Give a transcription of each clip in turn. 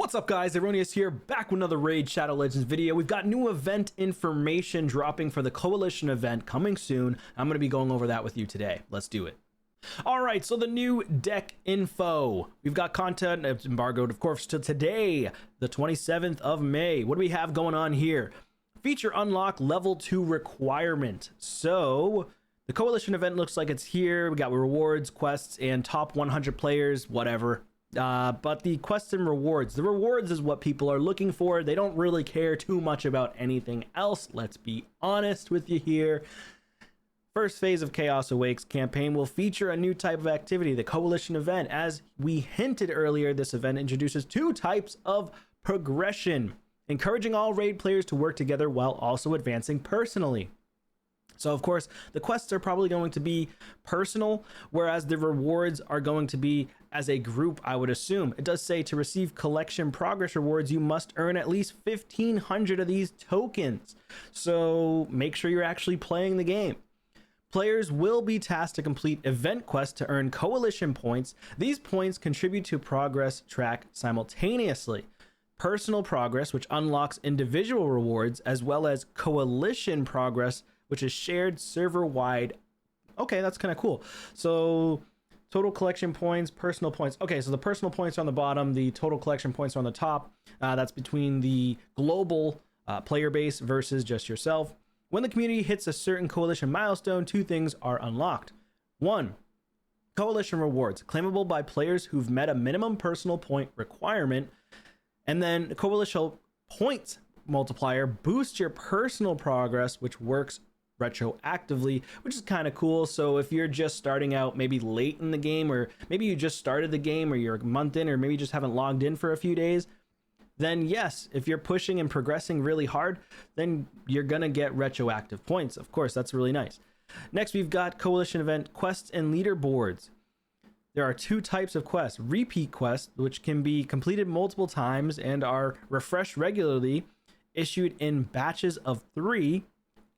What's up, guys? Erroneous here, back with another Raid Shadow Legends video. We've got new event information dropping for the Coalition event coming soon. I'm going to be going over that with you today. Let's do it. All right, so the new deck info. We've got content. It's embargoed, of course, to today, the 27th of May. What do we have going on here? Feature unlock level 2 requirement. So the Coalition event looks like it's here. We got rewards, quests, and top 100 players, whatever. But the quests and rewards, the rewards is what people are looking for. They don't really care too much about anything else. Let's be honest with you here. First phase of Chaos Awakes campaign will feature a new type of activity, the Coalition event. As we hinted earlier, this event introduces 2 types of progression, encouraging all raid players to work together while also advancing personally. So of course, the quests are probably going to be personal, whereas the rewards are going to be as a group, I would assume. It does say to receive collection progress rewards, you must earn at least 1,500 of these tokens. So make sure you're actually playing the game. Players will be tasked to complete event quests to earn Coalition points. These points contribute to progress track simultaneously. Personal progress, which unlocks individual rewards, as well as Coalition progress, which is shared server-wide. Okay, that's kind of cool. So total collection points, personal points. Okay, so the personal points are on the bottom, the total collection points are on the top. That's between the global player base versus just yourself. When the community hits a certain Coalition milestone, 2 things are unlocked. 1, Coalition rewards, claimable by players who've met a minimum personal point requirement. And then Coalition points multiplier boosts your personal progress, which works retroactively, which is kind of cool. So if you're just starting out maybe late in the game, or maybe you just started the game, or you're a month in, or maybe you just haven't logged in for a few days, then yes, if you're pushing and progressing really hard, then you're gonna get retroactive points. Of course, that's really nice. Next, we've got Coalition event quests and leaderboards. There are 2 types of quests: repeat quests, which can be completed multiple times and are refreshed regularly, issued in batches of 3,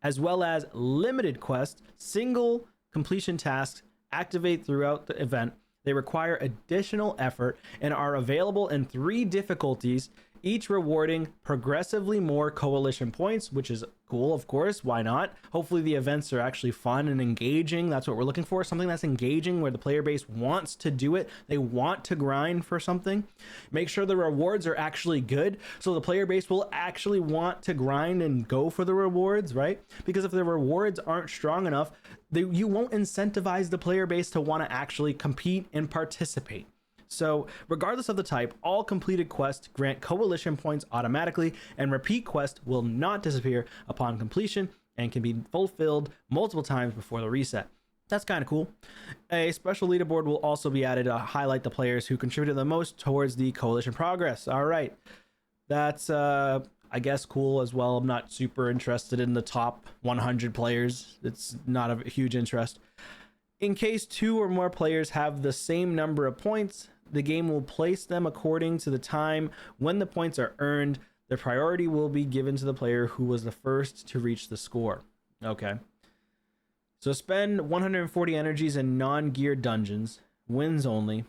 as well as limited quests, single completion tasks, activate throughout the event. They require additional effort and are available in 3 difficulties, each rewarding progressively more Coalition points, which is cool, of course. Why not? Hopefully the events are actually fun and engaging. That's what we're looking for, something that's engaging, where the player base wants to do it. They want to grind for something. Make sure the rewards are actually good, so the player base will actually want to grind and go for the rewards, right? Because if the rewards aren't strong enough, you won't incentivize the player base to want to actually compete and participate. So regardless of the type, all completed quests grant Coalition points automatically, and repeat quests will not disappear upon completion and can be fulfilled multiple times before the reset. That's kind of cool. A special leaderboard will also be added to highlight the players who contributed the most towards the Coalition progress. All right, that's I guess cool as well. I'm not super interested in the top 100 players. It's not a huge interest. In case 2 or more players have the same number of points, the game will place them according to the time when the points are earned. The priority will be given to the player who was the first to reach the score. Okay. So spend 140 energies in non-gear dungeons, wins only.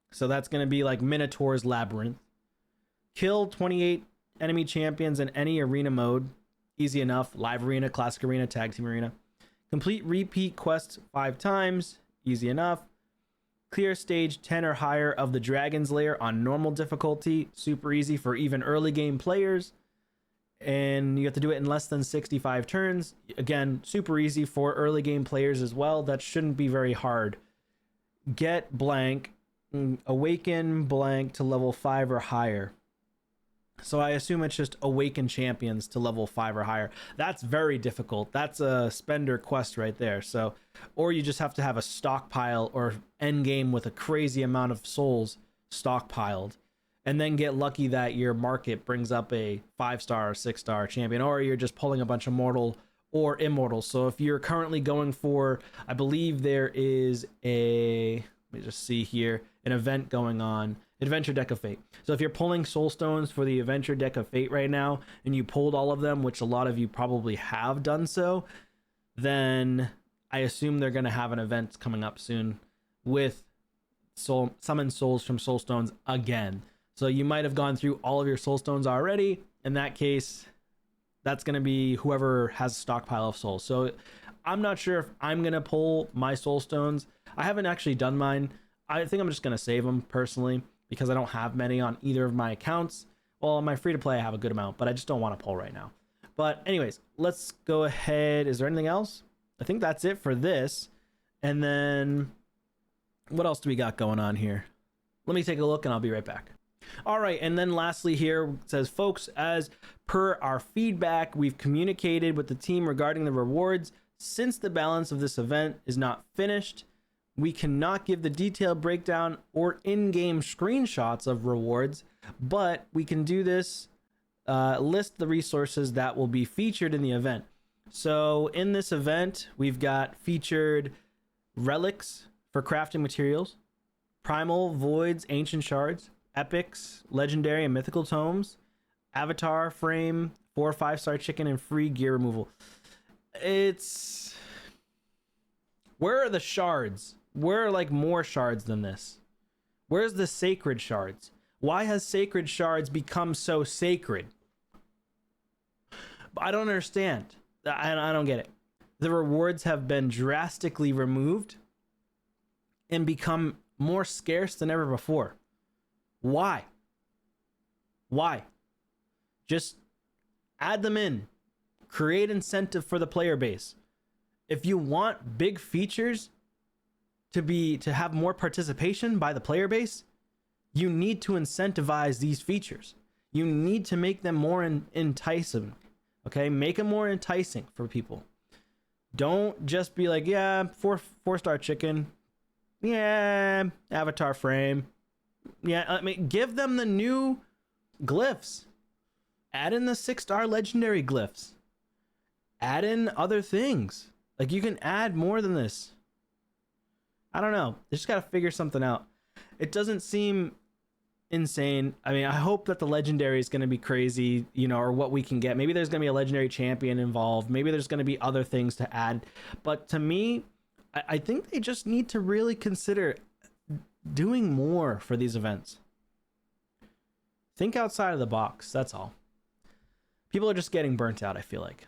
So that's going to be like Minotaur's Labyrinth. Kill 28 enemy champions in any arena mode. Easy enough. Live arena, classic arena, tag team arena. Complete repeat quests 5 times. Easy enough. Clear stage 10 or higher of the Dragon's Lair on normal difficulty. Super easy for even early game players. And you have to do it in less than 65 turns. Again, super easy for early game players as well. That shouldn't be very hard. Get blank. Awaken blank to level 5 or higher. So I assume it's just awaken champions to level 5 or higher. That's very difficult. That's a spender quest right there. So, or you just have to have a stockpile or end game with a crazy amount of souls stockpiled, and then get lucky that your market brings up a 5-star or 6-star champion, or you're just pulling a bunch of mortal or immortal. So if you're currently going for, I believe there is a, let me just see here, an event going on, Adventure Deck of Fate. So if you're pulling soul stones for the Adventure Deck of Fate right now, and you pulled all of them, which a lot of you probably have done so, then I assume they're going to have an event coming up soon with summon souls from soul stones again. So you might have gone through all of your soul stones already. In that case, that's going to be whoever has a stockpile of souls. So I'm not sure if I'm going to pull my soul stones. I haven't actually done mine. I think I'm just going to save them personally because I don't have many on either of my accounts. Well, on my free to play, I have a good amount, but I just don't want to pull right now. But anyways, let's go ahead. Is there anything else? I think that's it for this. And then what else do we got going on here? Let me take a look and I'll be right back. All right, and then lastly here it says, folks, as per our feedback, we've communicated with the team regarding the rewards. Since the balance of this event is not finished, we cannot give the detailed breakdown or in-game screenshots of rewards, but we can do this, list the resources that will be featured in the event. So in this event, we've got featured relics for crafting materials, primal voids, ancient shards, epics, legendary and mythical tomes, avatar frame, 4 or 5-star chicken, and free gear removal. It's, where are the shards? Where are like more shards than this? Where's the sacred shards? Why has sacred shards become so sacred? I don't understand. I don't get it. The rewards have been drastically removed and become more scarce than ever before. Why? Why? Just add them in. Create incentive for the player base. If you want big features to have more participation by the player base, you need to incentivize these features. You need to make them more enticing. Okay, make them more enticing for people. Don't just be like, yeah, 4-star chicken, yeah, avatar frame, yeah. I mean, give them the new glyphs. Add in the 6-star legendary glyphs. Add in other things. Like, you can add more than this. I don't know. They just got to figure something out. It doesn't seem insane. I mean, I hope that the legendary is going to be crazy, you know, or what we can get. Maybe there's going to be a legendary champion involved. Maybe there's going to be other things to add. But to me, I think they just need to really consider doing more for these events. Think outside of the box. That's all. People are just getting burnt out, I feel like.